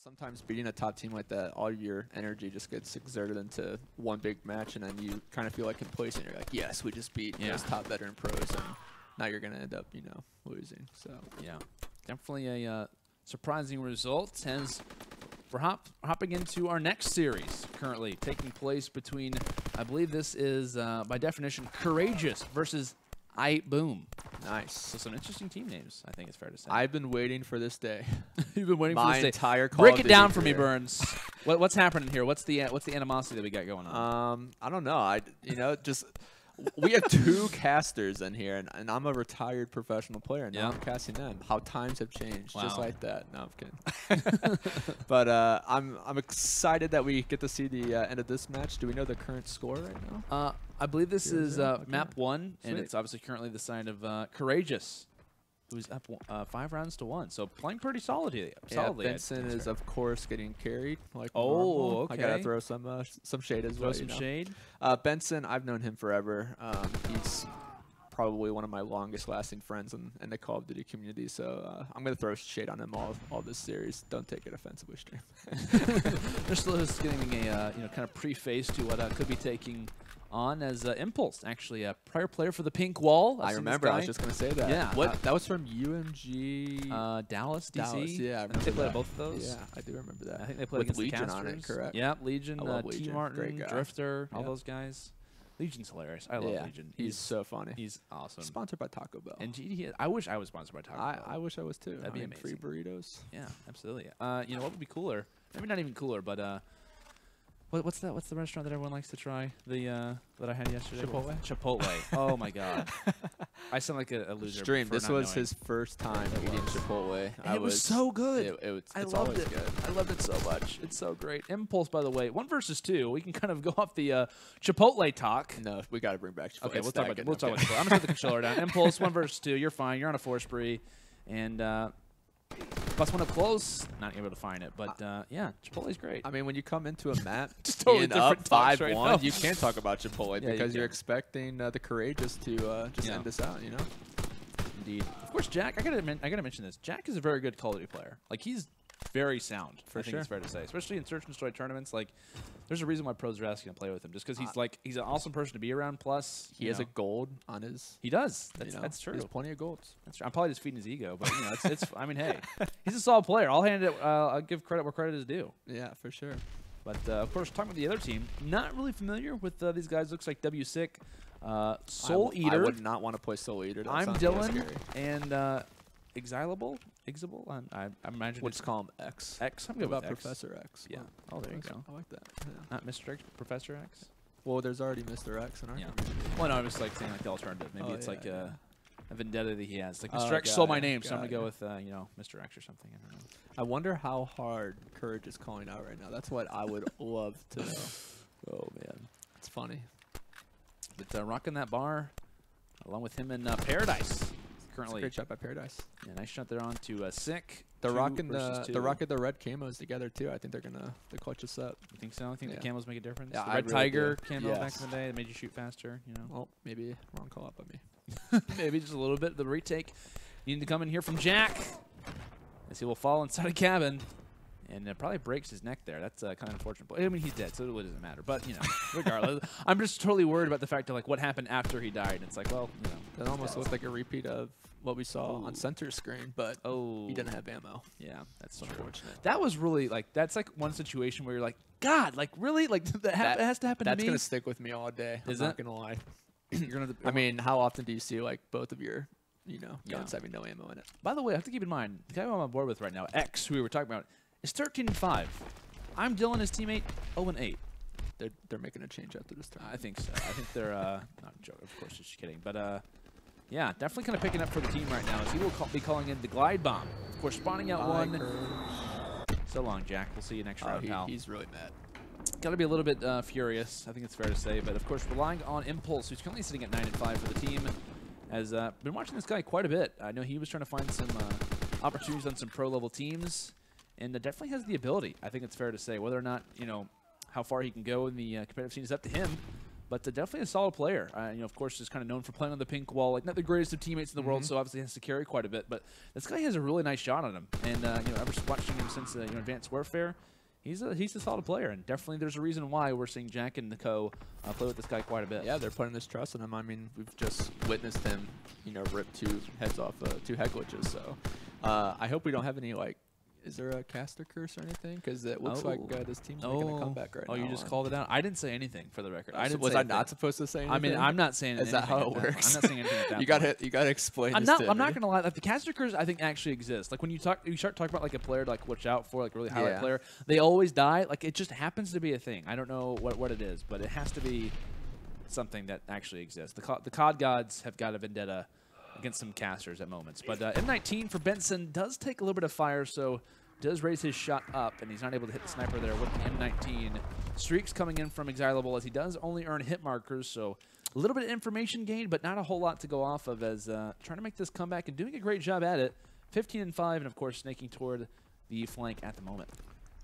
Sometimes beating a top team like that, all your energy just gets exerted into one big match, and then you kind of feel like complacent. You're like, yes, we just beat those top veteran pros, and now you're going to end up, you know, losing. So yeah, definitely a surprising result as we're hopping into our next series, currently taking place between, I believe this is, by definition, Courageous versus IghtBoom. Nice. So some interesting team names, I think it's fair to say. I've been waiting for this day. You've been waiting for this day. My entire Call Break of it Duty down for me, career. Burns. What's happening here? What's the animosity that we got going on? I don't know. Just we have two casters in here, and I'm a retired professional player, and now I'm casting them. How times have changed, just like that. No, I'm kidding. But I'm excited that we get to see the end of this match. Do we know the current score right now? I believe this is map 1, and it's obviously currently the side of Courageous, who's up 5 rounds to 1. So playing pretty solidly. Benson is, of course, getting carried. Like okay. I gotta throw some shade as well. Throw some shade. Benson, I've known him forever. He's probably one of my longest-lasting friends in the Call of Duty community. So I'm gonna throw shade on him all this series. Don't take it offensively, stream. They're still just getting a kind of preface to what could be taking on as Impulse, actually a prior player for the Pink Wall. I remember. I was just gonna say that. Yeah. That was from UMG Dallas, DC. Dallas, yeah, I remember they played that. both of those. Yeah, I do remember that. I think they played with against Legion the on it, correct? Yeah, Legion, Legion. T. Martin, Great guy. Drifter, all those guys. Legion's hilarious. I love Legion. He's so funny. He's awesome. Sponsored by Taco Bell. And I wish I was sponsored by Taco Bell. I wish I was too. That'd be amazing. Free burritos. Yeah, absolutely. You know what would be cooler? Maybe not even cooler, but what's that? What's the restaurant that everyone likes to try? The that I had yesterday. Chipotle. Chipotle. Oh my god. I sound like a loser. Stream. This was his first time eating Chipotle. It was so good. I loved it. Good. I loved it so much. It's so great. Impulse, by the way, 1 versus 2. We can kind of go off the Chipotle talk. No, we got to bring back Chipotle. Okay, we'll talk about Chipotle. I'm gonna put the controller down. Impulse 1 versus 2. You're fine. You're on a 4 spree, and +1 up close. Not able to find it, but yeah, Chipotle's great. I mean, when you come into a map just totally up 5-1, right you can't talk about Chipotle because you're expecting the Courageous to just end this out, you know? Indeed. Of course, Jack, I gotta mention this. Jack is a very good Call of Duty player. Like, he's very sound, I think it's fair to say. Especially in Search and Destroy tournaments. Like, there's a reason why pros are asking to play with him. Just because he's an awesome person to be around. Plus, he has a gold on his... He does. That's true. He has plenty of golds. That's true. I'm probably just feeding his ego, but, you know, it's I mean, hey, he's a solid player. I'll give credit where credit is due. Yeah, for sure. But, of course, talking about the other team, not really familiar with these guys. Looks like wSICK, SouLEaTER. I would not want to play SouLEaTER. ImDhillion and Xilable. I imagine we'll just call him X. X. I'm good good about with Professor X. Yeah. Oh, there you go. I like that. Yeah. Not Mr. X, Professor X. Well, there's already Mr. X in our community. Well, no, I'm just like saying like the alternative. Maybe it's like a vendetta that he has. Like Mr. X stole my name, so I'm gonna go with you know, Mr. X or something. I don't know. I wonder how hard Courage is calling out right now. That's what I would love to know. Oh man, it's funny. But rocking that bar, along with him in Paradise. Currently, great shot by Paradise. Yeah, nice shot there on to SouLEaTER. They're rocking the red camos together too. I think they're gonna clutch us up. You think so? I think the camos make a difference. Yeah, the Red Tiger camo back in the day that made you shoot faster. You know. Well, maybe wrong call up by me. Maybe just a little bit. The retake needing to come in here from Jack, as he will fall inside a cabin. And it probably breaks his neck there. That's kind of unfortunate. But I mean, he's dead, so it really doesn't matter. But, you know, regardless, I'm just totally worried about the fact of, like, what happened after he died. It's like, well, you know. That almost looked like a repeat of what we saw on center screen, but he didn't have ammo. Yeah, that's unfortunate. That was really, like, that's, like, one situation where you're like, God, like, really? Like, that has to happen to me? That's going to stick with me all day. I'm not going to lie. You're gonna I mean, how often do you see, like, both of your, you know, guns having no ammo in it? By the way, I have to keep in mind, the guy I'm on board with right now, X, who we were talking about, is 13-5. ImDhillion, his teammate, 0-8. They're making a change after this time. I think so. I think they're not joking, of course, just kidding. But yeah, definitely kind of picking up for the team right now. As he will be calling in the glide bomb. Of course, spawning out one. So long, Jack. We'll see you next round, pal. He's really mad. Got to be a little bit furious. I think it's fair to say. But of course, relying on Impulse, who's currently sitting at 9-5 for the team. Has been watching this guy quite a bit. I know he was trying to find some opportunities on some pro-level teams. And definitely has the ability, I think it's fair to say. Whether or not, you know, how far he can go in the competitive scene is up to him. but definitely a solid player. You know, of course, is kind of known for playing on the pink wall. Like, not the greatest of teammates in the world, so obviously has to carry quite a bit. But this guy has a really nice shot on him. And, you know, ever watching him since, you know, Advanced Warfare, he's a solid player. And definitely there's a reason why we're seeing Jack and the co play with this guy quite a bit. Yeah, they're putting this trust in him. I mean, we've just witnessed him, you know, rip 2 heads off 2 head glitches. So I hope we don't have any, like, is there a caster curse or anything? Because it looks like this team's making a comeback right now. Oh, you just called it out. I didn't say anything, for the record. Was I not supposed to say anything? I mean, I'm not saying anything. Is that how it works? I'm not saying anything at that You gotta explain I'm this not, to I'm me. not going to lie. Like, the caster curse, I think, actually exists. Like, when you start talking about, like, a player to, like, watch out for, like, a really highlight player, they always die. Like, it just happens to be a thing. I don't know what it is, but it has to be something that actually exists. The COD gods have got a vendetta against some casters at moments. But M19 for Benson does take a little bit of fire, so does raise his shot up, and he's not able to hit the sniper there with the M19. Streaks coming in from Xilable as he does only earn hit markers, so a little bit of information gained, but not a whole lot to go off of as trying to make this comeback and doing a great job at it. 15-5, and of course snaking toward the flank at the moment.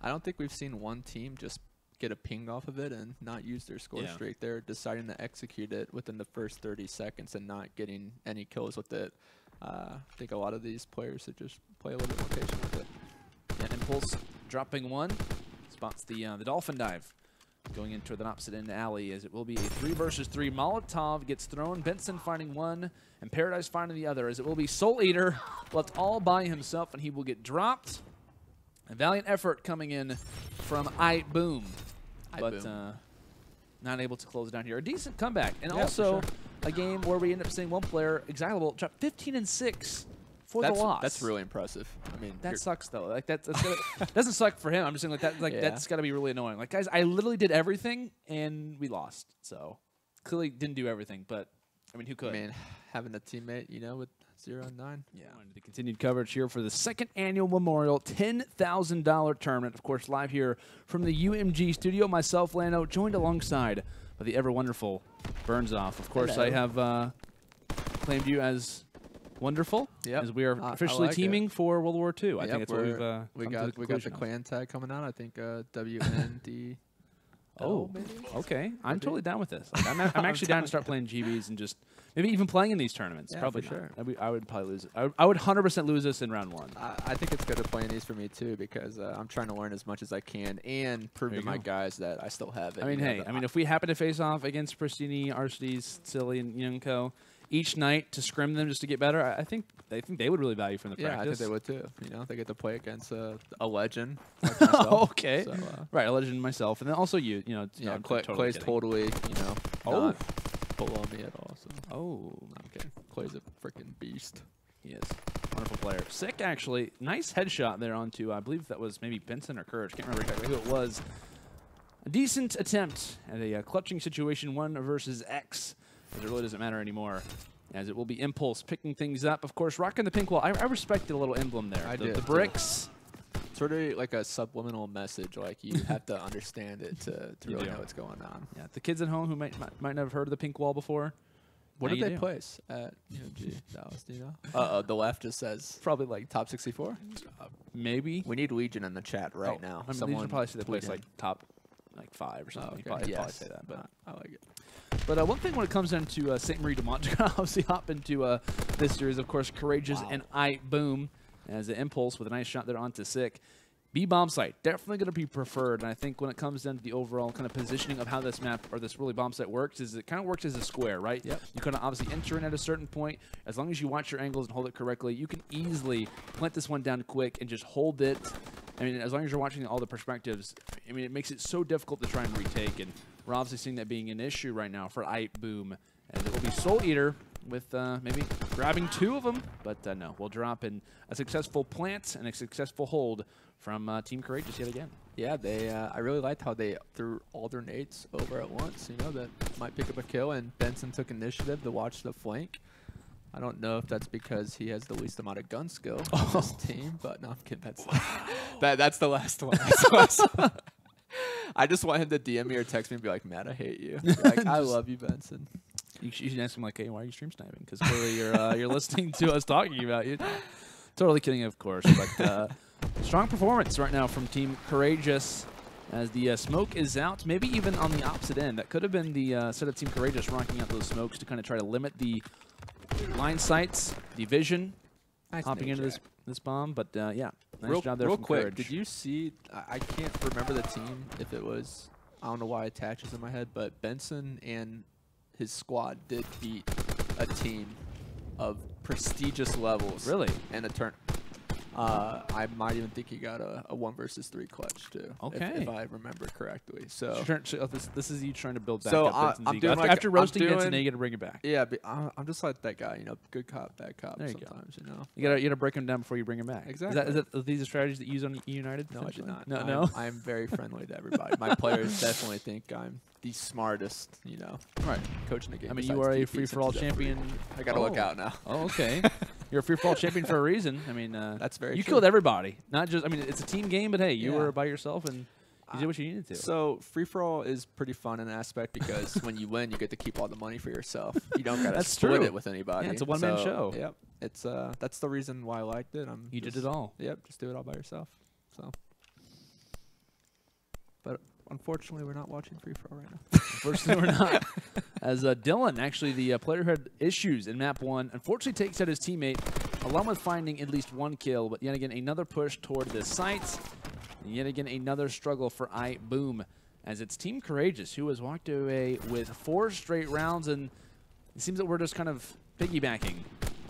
I don't think we've seen one team just get a ping off of it and not use their score streak. They're deciding to execute it within the first 30 seconds and not getting any kills with it. I think a lot of these players should just play a little bit more patient with it. And Impulse dropping 1, spots the Dolphin Dive, going into the opposite end alley as it will be a 3 versus 3. Molotov gets thrown, Benson finding 1, and Paradise finding the other, as it will be SouLEaTeR left all by himself, and he will get dropped. A valiant effort coming in from IghtBoom, but not able to close down here. A decent comeback, and also a game where we end up seeing one player, Xilable, drop 15-6. For the loss. That's really impressive. I mean, that sucks though. Like that's doesn't suck for him. I'm just saying like that. Like that's got to be really annoying. Like, guys, I literally did everything and we lost. So clearly didn't do everything. But I mean, who could? I mean, having a teammate, you know, with 0 and 9. Yeah. The continued coverage here for the 2nd annual Memorial $10,000 tournament. Of course, live here from the UMG studio. Myself, Lano, joined alongside by the ever wonderful Bensoin. Of course, I have claimed you as wonderful, as we are officially like teaming for World War II. I think that's what we got the clan tag coming out. I think WND. Oh, maybe? Okay. I'm totally down with this. Like, I'm actually down to start playing GBs and just maybe even playing in these tournaments. Yeah, probably for sure. I would probably lose. I would 100% lose this in round 1. I think it's good to play in these for me too because I'm trying to learn as much as I can and prove to my guys that I still have it. I mean, hey, I mean, if we happen to face off against Pristini, Arcedes, Silly, and Yunko each night to scrim them just to get better, I think they would really value from the practice. Yeah, I think they would too. You know, they get to play against a legend like myself. Okay, so, right, a legend myself, and then also you. You know, yeah, Clay's totally, you know, not below me at all. So. Oh, okay, Clay's a freaking beast. He is. Wonderful player. wSICK, actually. Nice headshot there onto, I believe that was maybe Benson or Courage. Can't remember exactly who it was. A decent attempt at a clutching situation, 1 versus X. As it really doesn't matter anymore, as it will be Impulse picking things up. Of course, rocking the pink wall. I respected a little emblem there. The bricks. Sort of like a subliminal message. Like you have to understand it to really know what's going on. Yeah, the kids at home who might not have heard of the pink wall before. What did they place at UMG Dallas? Do you know? The left just says probably like top 64. Maybe. We need Legion in the chat right now. I mean, Legion probably say they place like top 5 or something. Oh, okay. Probably say that, but I like it. But one thing when it comes down to St. Marie de Mont, to obviously hop into this series, of course, Courageous and IghtBoom as an Impulse with a nice shot there onto wSICK. B bomb site, definitely going to be preferred. And I think when it comes down to the overall kind of positioning of how this map or this really bomb site works, is it kind of works as a square, right? Yep. You kind of obviously enter in at a certain point. As long as you watch your angles and hold it correctly, you can easily plant this one down quick and just hold it. I mean, as long as you're watching all the perspectives, I mean, it makes it so difficult to try and retake. And we're obviously seeing that being an issue right now for IghtBoom. And it will be SouLEaTeR with maybe grabbing 2 of them. But no, we'll drop in a successful plant and a successful hold from Team Courageous yet again. Yeah, I really liked how they threw all their nades over at once. You know, that might pick up a kill. And Benson took initiative to watch the flank. I don't know if that's because he has the least amount of gun skill on this team, but no, I'm kidding. That's the last one. I just want him to DM me or text me and be like, Matt, I hate you. Like, I love you, Benson. You should ask him, like, hey, why are you stream sniping? Because clearly you're listening to us talking about you. Totally kidding, of course. But strong performance right now from Team Courageous. as the smoke is out, maybe even on the opposite end. That could have been the set of Team Courageous rocking out those smokes to kind of try to limit the line sights, the vision, hopping into this bomb. But yeah, nice job there real from quick, Courage. did you see, I can't remember the team, if it was, I don't know why it attaches in my head, but Benson and his squad did beat a team of prestigious levels. Really? In a turn. I might even think he got a 1 versus 3 clutch too. Okay. If I remember correctly. So this is you trying to build back so up Benson's I'm ego. doing like, after roasting Benson, you got to bring it back. Yeah, but I'm just like that guy, you know, good cop, bad cop. There you sometimes, go. you know. You gotta break him down before you bring him back. Exactly. Is that these are strategies that you use on United? No, I did not. No. I'm very friendly to everybody. My players definitely think I'm the smartest, you know. Right. Coaching the game. I mean, you are a free-for-all champion. I gotta look out now. Oh, okay. You're a free-for-all champion for a reason. I mean, that's very you true. killed everybody. Not just. I mean, it's a team game, but hey, you were by yourself and you did what you needed to. So free-for-all is pretty fun in an aspect because when you win, you get to keep all the money for yourself. You don't gotta split it with anybody. Yeah, it's a one-man show. Yep. It's that's the reason why I liked it. You did it all. Yep. Just do it all by yourself. So. But unfortunately, we're not watching free-for-all right now. Unfortunately, we're not. As Dylan, actually, the player who had issues in map 1, unfortunately takes out his teammate, along with finding at least 1 kill. But yet again, another push toward the sites. And yet again, another struggle for IghtBoom, as it's Team Courageous, who has walked away with 4 straight rounds. And it seems that we're just kind of piggybacking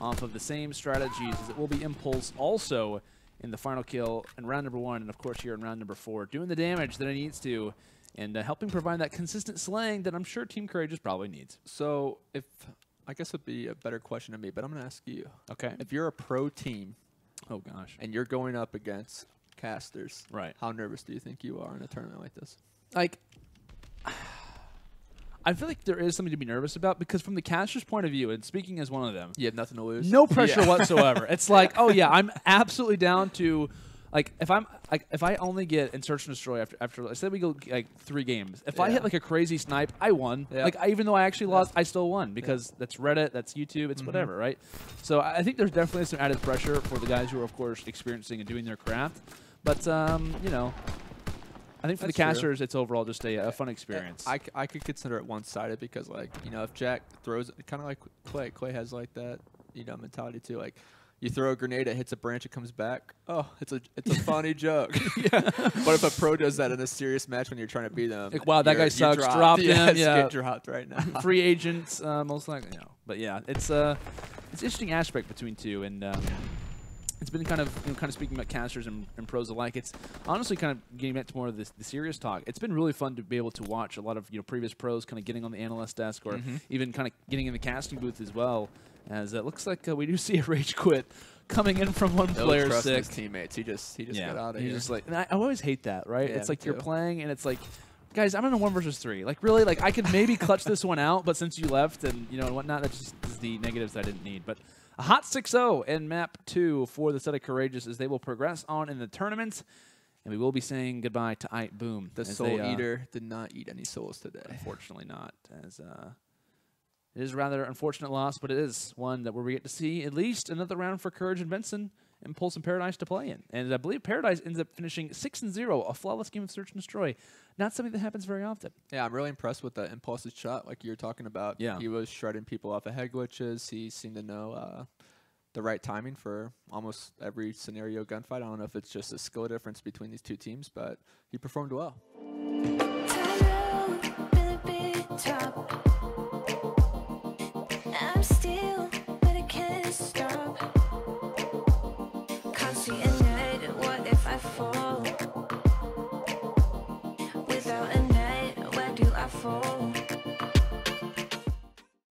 off of the same strategies, as it will be Impulse also in the final kill in round number 1, and of course here in round number 4, doing the damage that it needs to, and helping provide that consistent slaying that I'm sure Team Courageous probably needs. So if I guess would be a better question to me, but I'm gonna ask you. Okay. If you're a pro team, oh gosh, and you're going up against casters, right? How nervous do you think you are in a tournament like this? Like, I feel like there is something to be nervous about, because from the caster's point of view, and speaking as one of them, you have nothing to lose. No pressure whatsoever. It's like, oh yeah, I'm absolutely down to, like, if I only get in Search and Destroy after let's say we go like 3 games. If I hit like a crazy snipe, I won. Like even though I actually lost, I still won, because that's Reddit, that's YouTube, it's whatever, right? So I think there's definitely some added pressure for the guys who are of course experiencing and doing their craft. But you know, I think for the casters, it's overall just a fun experience. I could consider it one-sided, because, like, you know, if Jack throws, kind of like Clay has like that, you know, mentality too. Like, you throw a grenade, it hits a branch, it comes back. Oh, it's a funny joke. But if a pro does that in a serious match when you're trying to beat them, like, wow, that guy sucks. Dropped him. Get dropped right now. Free agents, most likely. No. But yeah, it's an interesting aspect between two, and it's been kind of speaking about casters and pros alike. It's honestly kind of getting back to more of the serious talk. It's been really fun to be able to watch a lot of previous pros kind of getting on the analyst desk, or even kind of getting in the casting booth as well. As it looks like we do see a rage quit coming in from one player. Trust his teammates. He just got out of here. He's just like, and I always hate that, right? Yeah, it's like you're playing and it's like, guys, I'm in a 1 versus 3. Like, really, like I could maybe clutch this one out, but since you left and and whatnot, that just is the negatives that I didn't need. But a hot 6-0 in map 2 for the set of Courageous, as they will progress on in the tournament. And we will be saying goodbye to IghtBoom. The SouLEaTER did not eat any souls today. Unfortunately not. As it is a rather unfortunate loss, but it is one that where we get to see at least another round for Courage and Benson, Impulse and Paradise to play in. And I believe Paradise ends up finishing 6-0, a flawless game of Search and Destroy. Not something that happens very often. Yeah, I'm really impressed with the Impulse's shot, like you were talking about. Yeah. He was shredding people off of head glitches. He seemed to know the right timing for almost every scenario gunfight. I don't know if it's just a skill difference between these two teams, but he performed well. I'm still, but I can't stop. Can't see a night, what if I fall? Without a night, where do I fall?